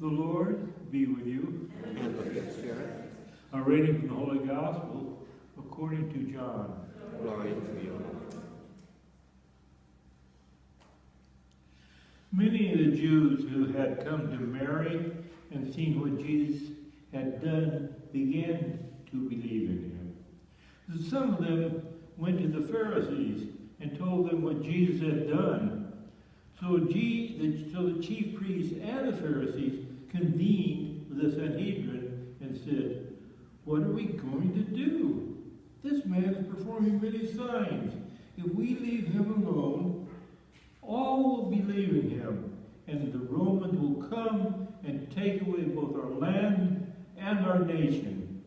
The Lord be with you. And with your spirit. A reading from the Holy Gospel according to John. Glory to you, Lord. Many of the Jews who had come to Mary and seen what Jesus had done began to believe in him. So some of them went to the Pharisees and told them what Jesus had done. So the chief priests and the Pharisees convened with the Sanhedrin and said, "What are we going to do? This man is performing many signs. If we leave him alone, all will believe in him, and the Romans will come and take away both our land and our nation."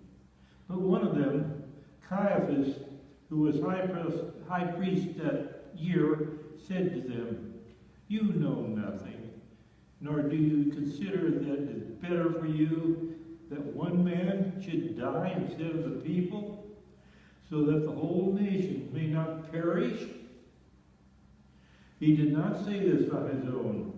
But one of them, Caiaphas, who was high priest that year, said to them, "You know nothing, nor do you consider that it is better for you that one man should die instead of the people, so that the whole nation may not perish?" He did not say this on his own,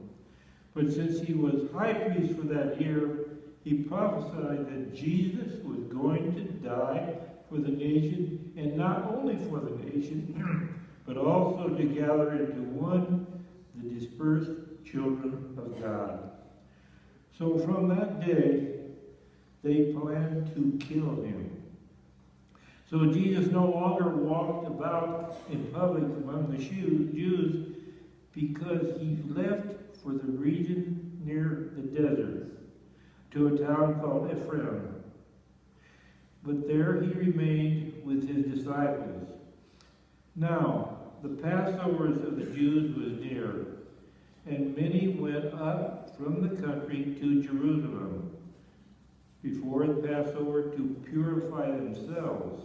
but since he was high priest for that year, he prophesied that Jesus was going to die for the nation, and not only for the nation, but also to gather into one the dispersed children of God. So from that day, they planned to kill him. So Jesus no longer walked about in public among the Jews, because he left for the region near the desert, to a town called Ephraim. But there he remained with his disciples. Now, the Passovers of the Jews was near, and many went up from the country to Jerusalem before the Passover to purify themselves.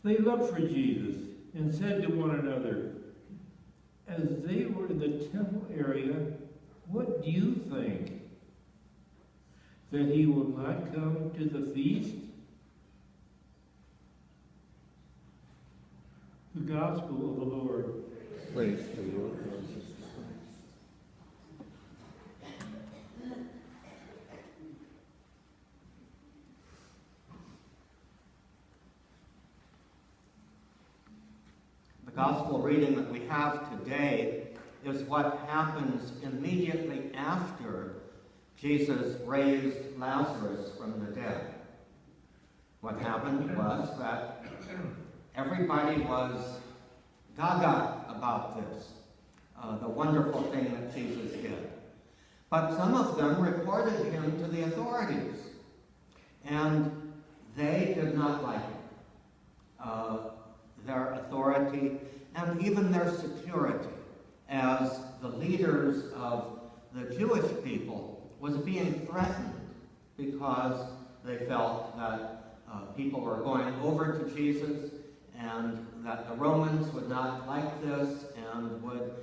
They looked for Jesus and said to one another, as they were in the temple area, "What do you think? That he will not come to the feast?" The Gospel of the Lord. Praise to you, Lord Jesus Christ. The Gospel reading that we have today is what happens immediately after Jesus raised Lazarus from the dead. What happened was that everybody was gaga about this, the wonderful thing that Jesus did. But some of them reported him to the authorities, and they did not like it. Their authority and even their security as the leaders of the Jewish people was being threatened because they felt that people were going over to Jesus and that the Romans would not like this and would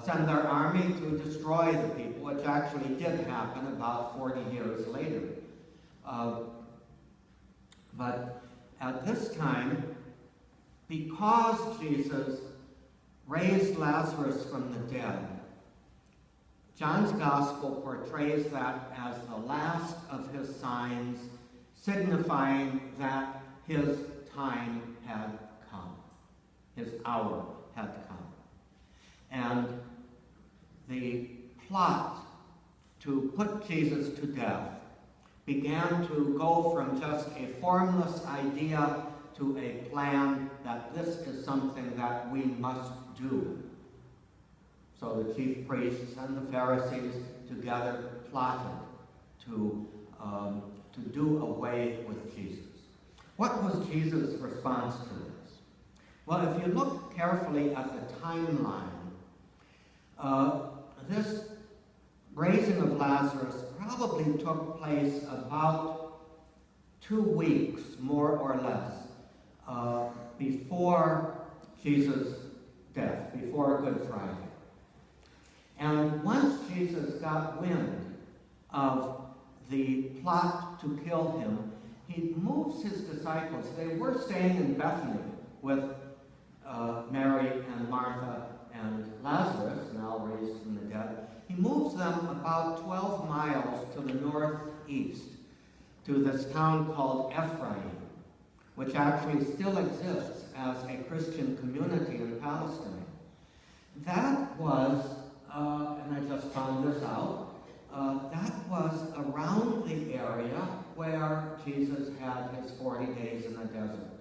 send their army to destroy the people, which actually did happen about 40 years later. But at this time, because Jesus raised Lazarus from the dead, John's Gospel portrays that as the last of his signs, signifying that his time had come. His hour had come. And the plot to put Jesus to death began to go from just a formless idea to a plan that this is something that we must do. So the chief priests and the Pharisees together plotted to do away with Jesus. What was Jesus' response to this? Well, if you look carefully at the timeline, this raising of Lazarus probably took place about 2 weeks, more or less, before Jesus' death, before Good Friday. And once Jesus got wind of the plot to kill him, he moves his disciples. They were staying in Bethany with Mary and Martha and Lazarus, now raised from the dead. He moves them about 12 miles to the northeast, to this town called Ephraim, which actually still exists as a Christian community in Palestine. That was, and I just found this out, that was around the area where Jesus had his 40 days in the desert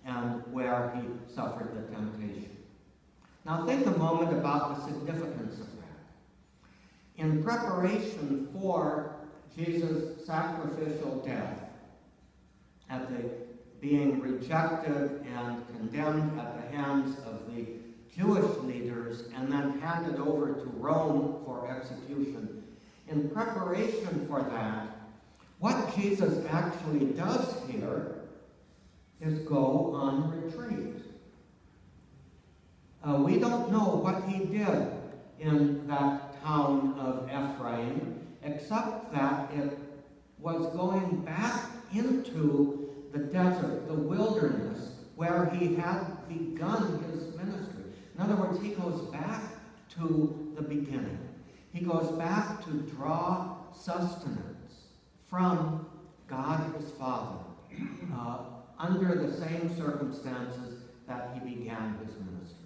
and where he suffered the temptation. Now think a moment about the significance of that. In preparation for Jesus' sacrificial death, at the being rejected and condemned at the hands of the Jewish leaders and then handed over to Rome for execution, in preparation for that, what Jesus actually does here is go on retreat. We don't know what he did in that town of Ephraim, except that it was going back into the desert, the wilderness, where he had begun his ministry. In other words, he goes back to the beginning. He goes back to draw sustenance from God his Father under the same circumstances that he began his ministry.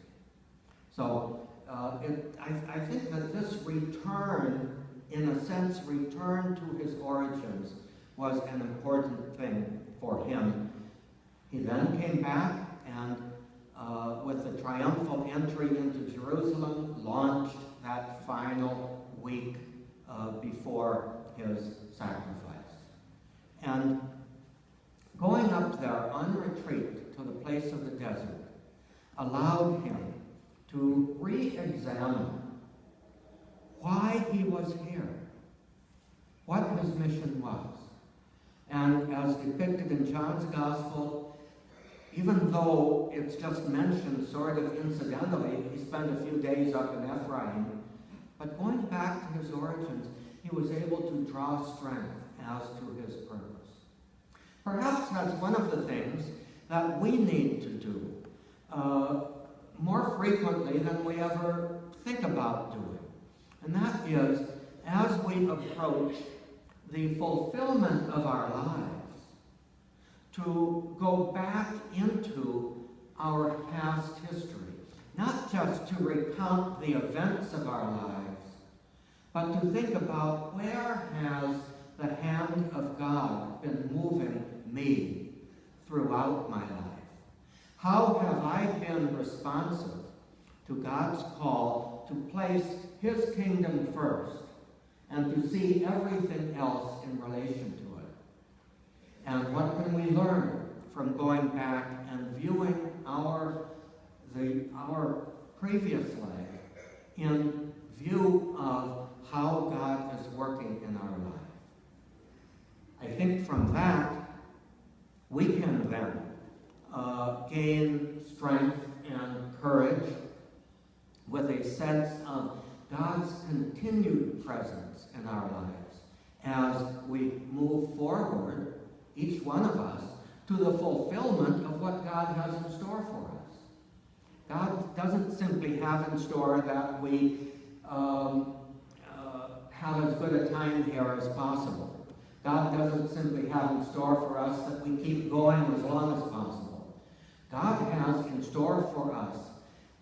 So I think that this return, in a sense, return to his origins, was an important thing for him. He then came back and with the triumphal entry into Jerusalem, launched that final week before his sacrifice. And going up there on retreat to the place of the desert allowed him to re-examine why he was here, what his mission was. And as depicted in John's Gospel, even though it's just mentioned sort of incidentally, he spent a few days up in Ephraim, but going back to his origins, he was able to draw strength as to his purpose. Perhaps that's one of the things that we need to do more frequently than we ever think about doing. And that is, as we approach the fulfillment of our lives, to go back into our past history, not just to recount the events of our lives, but to think about where has the hand of God been moving me throughout my life. How have I been responsive to God's call to place his kingdom first and to see everything else in relation to it? And what can we learn from going back and viewing our previous life in view of how God is working in our life? I think from that, we can then gain strength and courage with a sense of God's continued presence in our lives as we move forward, each one of us, to the fulfillment of what God has in store for us. God doesn't simply have in store that we have as good a time here as possible. God doesn't simply have in store for us that we keep going as long as possible. God has in store for us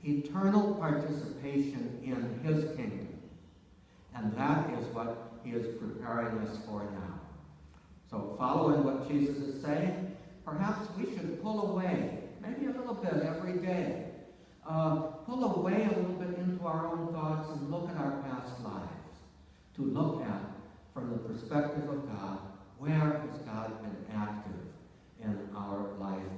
eternal participation in his kingdom. And that is what he is preparing us for now. So following what Jesus is saying, perhaps we should pull away, maybe a little bit every day. Pull away a little bit into our own thoughts and look at our past lives. To look at, from the perspective of God, where has God been active in our life